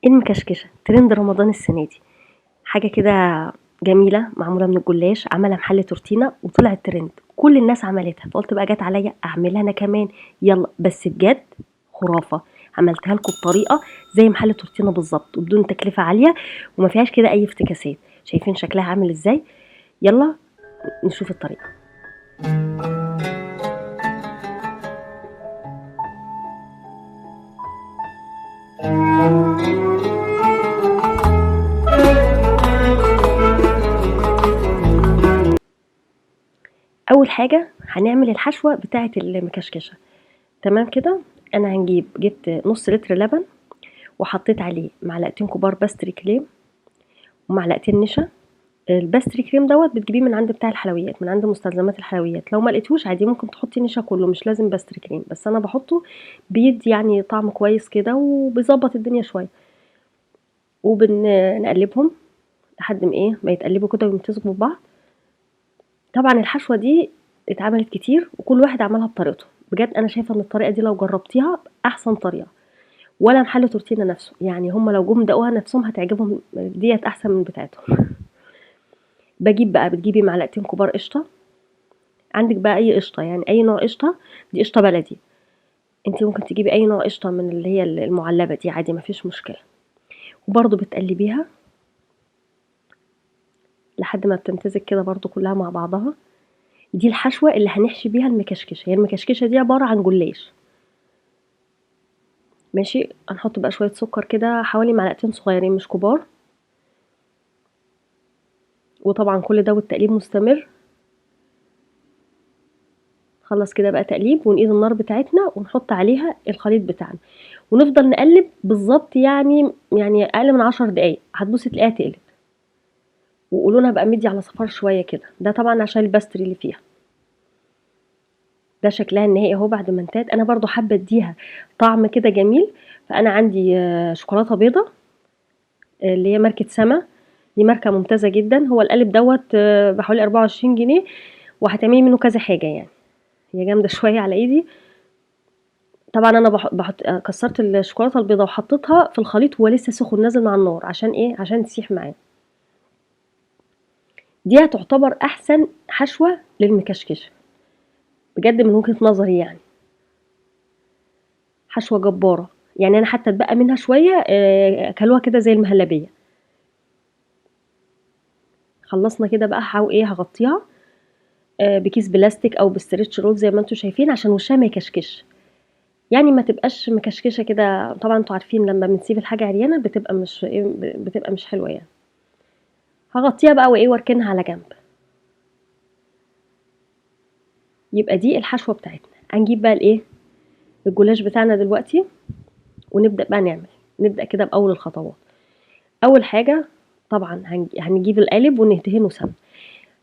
المكشكشة ترند رمضان السنة دي، حاجة كده جميلة معمولة من الجلاش، عملها محل تورتينا وطلعت ترند، كل الناس عملتها، فقُلت بقى جات عليَّ أعملها أنا كمان، يالّا بس بجد خرافة، عملتها لكم بطريقة زي محل تورتينا بالضبط، وبدون تكلفة عالية، وما فيهاش كده أي افتكاسات، شايفين شكلها عامل إزاي؟ يالّا نشوف الطريقة. أول حاجة هنعمل الحشوة بتاعة المكشكشة، تمام كده؟ أنا جبت نُص لتر لبن، وحطيت عليه معلقتين كبار باستري كريم، ومعلقتين نشا. الباستري كريم دوّة بتجيبيه من عند بتاع الحلويات، من عند مستلزمات الحلويات، لو ما لقيتيهوش عادي ممكن تحطي نشا كلّه مش لازم باستري كريم، بس أنا باحطه بيدّي يعني طعم كويس كده وبيضبّط الدنيا شوية، نقلّبهم لحد ما ما يتقلّبوا كده ويمتزجوا ببعض. طبعًا الحشوة دي اتعملت كتير وكل واحد عملها بطريقته، بجد أنا شايفة إن الطريقة دي لو جرّبتيها أحسن طريقة، ولا محل تورتينا نفسه، يعني هُم لو جُم داقوها نفسهم هتعجبهم ديّة أحسن من بتاعتهم. بتجيبي معلقتين كبار قشطة، عندِك بقى أي قشطة، يعني أي نوع قشطة، دي قشطة بلدي، أنتِ ممكن تجيبي أي نوع قشطة من اللي هي المُعلبة دي عادي ما فيش مشكلة، وبرضه بتقلّبيها لحد ما بتمتزج كده برضه كلّها مع بعضها، دي الحشوة اللي هنحشي بيها المكشكشة، هي المكشكشة دي عبارة عن جلاش، ماشي، هنحط بقى شوية سكر كده حوالي معلقتين صغيّرين مش كبار، وطبعًا كل ده والتقليب مستمر. نخلّص كده بقى تقليب ونقيد النار بتاعتنا ونحط عليها الخليط بتاعنا، ونفضل نقلّب بالضبط يعني أقل من 10 دقايق، هتبُصّي تلاقيها تقلت، ولونها بقى مدي على صفار شوية كده، ده طبعًا عشان الباستري اللي فيها. ده شكلها النهائي أهو بعد ما انتهت، أنا برضه حابة أدّيها طعم كده جميل، فأنا عندي شوكولاتة بيضا اللي هي ماركة سما، دي ماركة ممتازة جدًا، هو القالب دوّة بحوالي 24 جنيه، وهتعملي منه كذا حاجة يعني، هي جامدة شوية على إيدي. طبعًا أنا باحط كسّرت الشوكولاتة البيضا وحطيتها في الخليط وهو لسه سخن نازل من على النار، عشان عشان تسيح معاه. دي هتعتبر أحسن حشوة للمكشكشة، بجد من وجهة نظري يعني، حشوة جبارة، يعني أنا حتى اتبقى منها شوية كلوها كده زي المهلبية. خلّصنا كده بقى هاغطّيها بكيس بلاستيك أو بstretch roll زي ما أنتم شايفين عشان وشّها ما يكشكش، يعني ما تبقاش مكشكشة كده، طبعًا أنتم عارفين لمّا بنسيب الحاجة عريانة بتبقى مش بتبقى مش حلوة يعني. هاغطّيها بقى واركنها على جنب. يبقى دي الحشوة بتاعتنا، هنجيب بقى الجلاش بتاعنا دلوقتي ونبدأ بقى نبدأ كده بأول الخطوات. أول حاجة طبعًا هنجيب القالب وندهنه سمنة.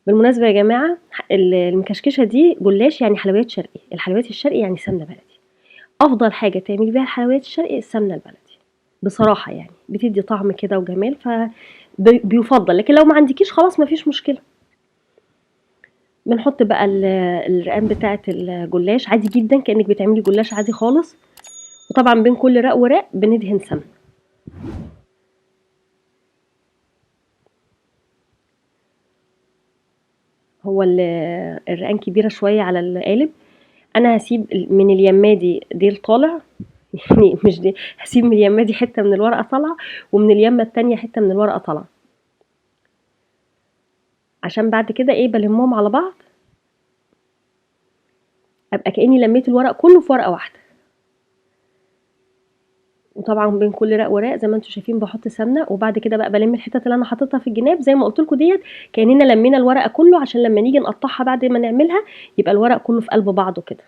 بالمناسبة يا جماعة المكشكشة دي جلاش يعني حلويات شرقي، الحلويات الشرقي يعني سمنة بلدي، أفضل حاجة تعملي بيها الحلويات الشرقي السمنة البلدي، بصراحة يعني بتدّي طعم كده وجمال بيُفضّل، لكن لو ما عندكيش خلاص ما فيش مشكلة. بنحط بقى الرقام بتاعة الجلاش عادي جدًا كأنِك بتعملي جلاش عادي خالص، وطبعًا بين كل رق ورق بندهن سمنة. هو الرقان كبيرة شوية على القالب، أنا هاسيب من اليمّة ديل طالع يعني مش هاسيب من اليمّة دي حتّة من الورقة طالعة، ومن اليمّة التانية حتّة من الورقة طالعة، عشان بعد كده بالمّهم على بعض، أبقى كإني لمّيت الورق كلّه في ورقة واحدة. وطبعًا بين كل رق ورق زي ما أنتم شايفين باحط سمنة، وبعد كده بقى بالِم الحتت اللي أنا حطيتها في الجناب زي ما قُلت لكم ديّة، كإننا لمّينا الورقة كلّه عشان لمّا نيجي نقطّعها بعد ما نعملها يبقى الورق كلّه في قلب بعضه كده.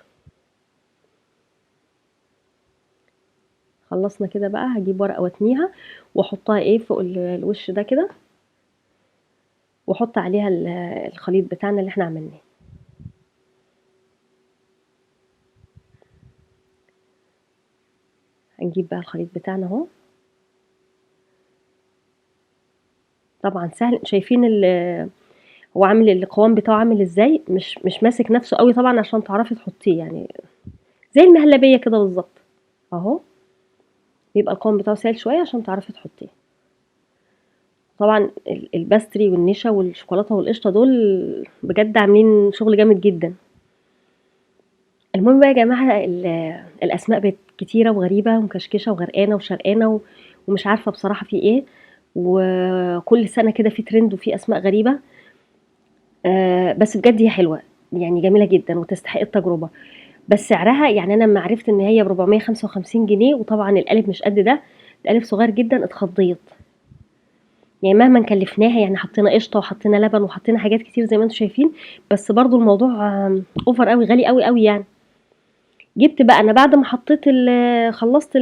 خلّصنا كده بقى هاجيب ورقة واتنيها واحطها فوق الوش ده كده، واحط عليها الخليط بتاعنا اللي إحنا عملناه. هنجيب بقى الخليط بتاعنا أهو، طبعًا سهل، شايفين هو عامل القوام بتاعه عامل إزاي، مش ماسك نفسه أوي طبعًا عشان تعرفي تحطيه، يعني زي المهلبية كده بالضبط، أهو بيبقى القوام بتاعه سائل شويه عشان تعرفي تحطيه. طبعا الباستري والنشا والشوكولاته والقشطه دول بجد عاملين شغل جامد جدا. المهم بقى يا جماعه الاسماء بقت كتيره وغريبه ومكشكشه وغرقانه وشرقانه ومش عارفه بصراحه في ايه. وكل سنه كده في ترند وفي اسماء غريبه. بس بجد هي حلوه، يعني جميله جدا وتستحق التجربه. بس سعرها يعني انا لما عرفت ان هي ب 455 جنيه، وطبعا القالب مش قد ده، القالب صغير جدا، اتخضيت. يعني مهما كلفناها، يعني حطينا قشطه وحطينا لبن وحطينا حاجات كتير زي ما انتم شايفين، بس برضو الموضوع اوفر قوي، غالي قوي قوي يعني. جبت بقى انا بعد ما حطيت خلصت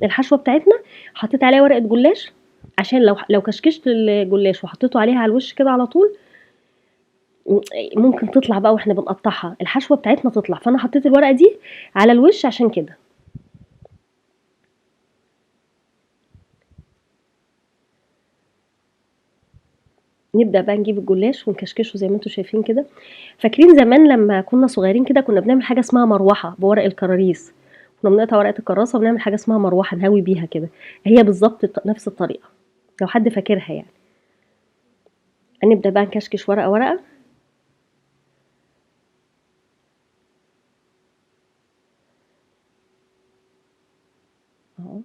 الحشوه بتاعتنا، حطيت عليها ورقه جلاش، عشان لو كشكشت الجلاش وحطيته عليها على الوش كده على طول، ممكن تطلع بقى واحنا بنقطعها الحشوه بتاعتنا تطلع. فانا حطيت الورقه دي على الوش عشان كده. نبدا بقى نجيب الجلاش ونكشكشه زي ما انتم شايفين كده. فاكرين زمان لما كنا صغيرين كده كنا بنعمل حاجه اسمها مروحه بورق الكراريس؟ كنا بنقطع ورقه الكراسه ونعمل حاجه اسمها مروحه نهوي بيها كده. هي بالظبط نفس الطريقه، لو حد فاكرها يعني. هنبدا بقى نكشكش ورقه ورقه. اهو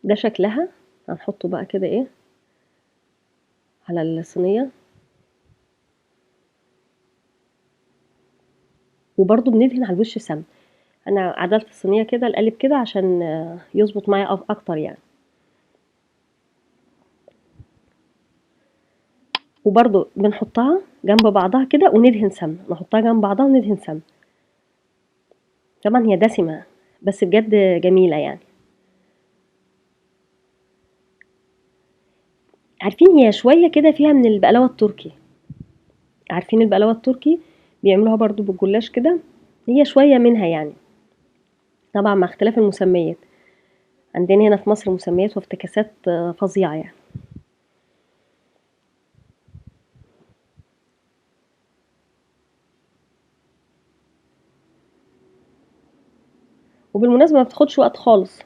ده شكلها. هنحطه بقى كده ايه على الصينيه. وبرده بندهن على الوش سمن. انا عدلت الصينيه كده القالب كده عشان يظبط معايا اكتر يعني. وبرده بنحطها جنب بعضها كده وندهن سمنه، نحطها جنب بعضها وندهن سمنه. طبعا هي دسمه بس بجد جميله يعني. عارفين هي شويه كده فيها من البقلاوه التركي؟ عارفين البقلاوه التركي؟ بيعملوها برضو بالجلاش كده. هي شويه منها يعني، طبعا مع اختلاف المسميات. عندنا هنا في مصر مسميات وافتكاسات فظيعه يعني. وبالمناسبه ما بتاخدش وقت خالص.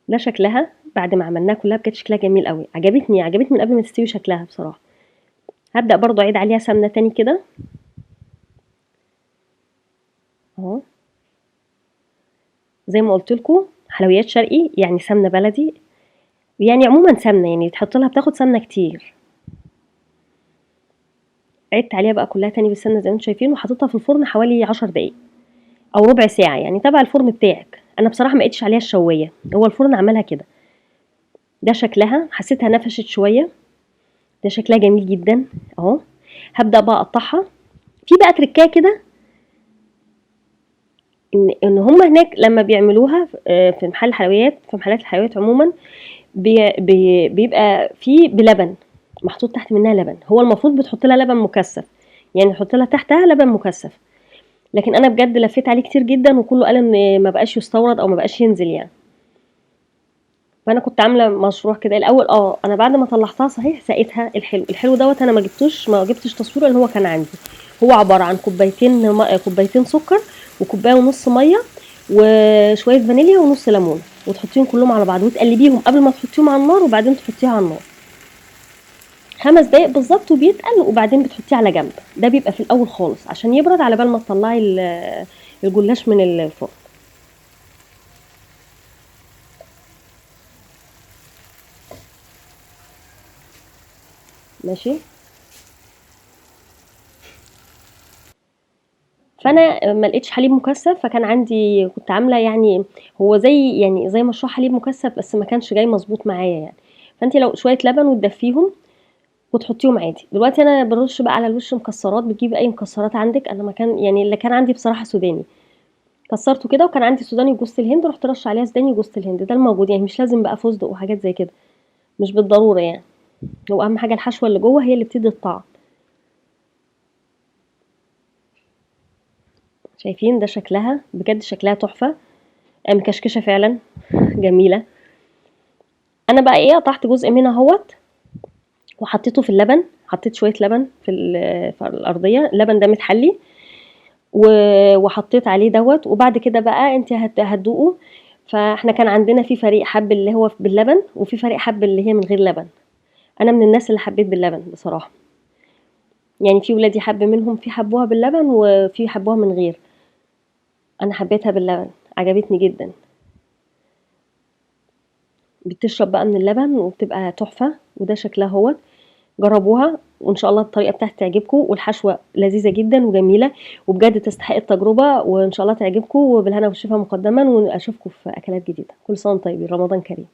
ده شكلها بعد ما عملناها كلها، بجد شكلها جميل قوي، عجبتني من قبل ما تستوي شكلها بصراحه. هبدا برضو اعيد عليها سمنه تاني كده اهو. زي ما قلت لكم حلويات شرقي يعني سمنه بلدي، يعني عموما سمنه يعني تحط لها بتاخد سمنه كتير. عدت عليها بقى كلها تاني بالسمنه زي ما انتم شايفين، وحطيتها في الفرن حوالي 10 دقايق او ربع ساعه، يعني تبع الفرن بتاعك. انا بصراحه ما لقيتش عليها الشويه، هو الفرن عملها كده. ده شكلها، حسيتها نفشت شويه. ده شكلها جميل جدا اهو. هبدا بقى اقطعها. في بقى تركايه كده، ان هم هناك لما بيعملوها في محل حلويات، في محلات الحلويات عموما بيبقى فيه بلبن، محطوط تحت منها لبن. هو المفروض بتحط لها لبن مكثف، يعني تحط لها تحتها لبن مكثف. لكن انا بجد لفيت عليه كتير جدا وكله قال ان ما بقاش يستورد او ما بقاش ينزل يعني. فانا كنت عامله مشروع كده الاول. انا بعد ما طلعتها صحيح سقيتها الحلو دوت. انا ما جبتش تصوير اللي هو كان عندي. هو عباره عن كوبايتين سكر وكوبايه ونص ميه وشويه فانيليا ونص ليمون، وتحطيهم كلهم على بعض وتقلبيهم قبل ما تحطيهم على النار، وبعدين تحطيها على النار 5 دقايق بالظبط وبيتقل، وبعدين بتحطيه على جنب. ده بيبقى في الاول خالص عشان يبرد على بال ما تطلعي الجلاش من الفرن. ماشي. فانا ما لقيتش حليب مكثف، فكان عندي كنت عامله يعني هو زي مشروع حليب مكثف، بس ما كانش جاي مظبوط معايا يعني. فانت لو شويه لبن وتدفيهم وتحطيهم عادي. دلوقتي انا برش بقى على الوش مكسرات، بتجيبي اي مكسرات عندك. انا ما كان يعني اللي كان عندي بصراحه سوداني، كسرته كده، وكان عندي سوداني وجوز الهند، رحت رش عليها سوداني وجوز الهند. ده الموجود يعني، مش لازم بقى فستق وحاجات زي كده، مش بالضروره يعني. هو اهم حاجه الحشوه اللي جوه هي اللي بتدي الطعم. شايفين ده شكلها؟ بجد شكلها تحفه، مكشكشه فعلا جميله. انا بقى ايه، قطعت جزء منها اهوت وحطيته في اللبن. حطيت شويه لبن في الارضيه، اللبن ده متحلي. وحطيت عليه دوت. وبعد كده بقى انت هتدوقه. فاحنا كان عندنا في فريق حب اللي هو باللبن، وفي فريق حب اللي هي من غير لبن. انا من الناس اللي حبيت باللبن بصراحه. يعني في ولادي حب منهم، في حبوها باللبن وفي حبوها من غير. انا حبيتها باللبن، عجبتني جدا. بتشرب بقى من اللبن وبتبقى تحفه. وده شكلها هو. جربوها وان شاء الله الطريقه بتاعتي تعجبكم، والحشوه لذيذه جدا وجميله، وبجد تستحق التجربه، وان شاء الله تعجبكم. وبالهنا والشفا مقدما، واشوفكم في اكلات جديده. كل سنه وانتم طيبين، رمضان كريم.